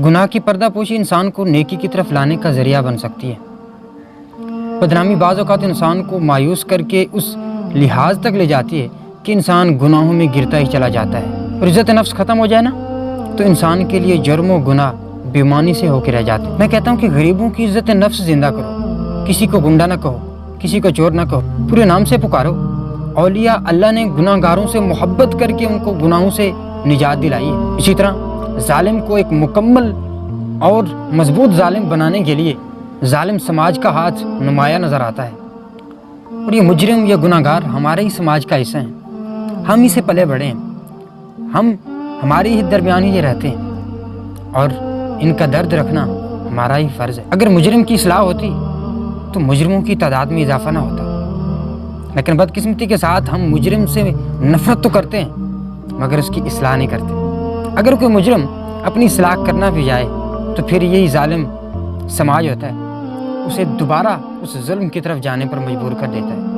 گناہ کی پردہ پوشی انسان کو نیکی کی طرف لانے کا ذریعہ بن سکتی ہے۔ بدنامی بعض اوقات انسان کو مایوس کر کے اس لحاظ تک لے جاتی ہے کہ انسان گناہوں میں گرتا ہی چلا جاتا ہے، اور عزت نفس ختم ہو جائے نا تو انسان کے لیے جرم و گناہ بےایمانی سے ہو کے رہ جاتے ہیں۔ میں کہتا ہوں کہ غریبوں کی عزت نفس زندہ کرو، کسی کو گنڈا نہ کہو، کسی کو چور نہ کہو، پورے نام سے پکارو۔ اولیاء اللہ نے گناہ گاروں سے محبت کر کے ان کو گناہوں سے نجات دلائی ہے۔ اسی طرح ظالم کو ایک مکمل اور مضبوط ظالم بنانے کے لیے ظالم سماج کا ہاتھ نمایاں نظر آتا ہے، اور یہ مجرم یا گناہ گار ہمارے ہی سماج کا حصہ ہیں، ہم ہی سے پلے بڑھے ہیں، ہماری ہی درمیان ہی یہ رہتے ہیں، اور ان کا درد رکھنا ہمارا ہی فرض ہے۔ اگر مجرم کی اصلاح ہوتی تو مجرموں کی تعداد میں اضافہ نہ ہوتا، لیکن بدقسمتی کے ساتھ ہم مجرم سے نفرت تو کرتے ہیں مگر اس کی اصلاح نہیں کرتے۔ اگر کوئی مجرم اپنی اصلاح کرنا بھی جائے تو پھر یہی ظالم سماج ہوتا ہے اسے دوبارہ اس ظلم کی طرف جانے پر مجبور کر دیتا ہے۔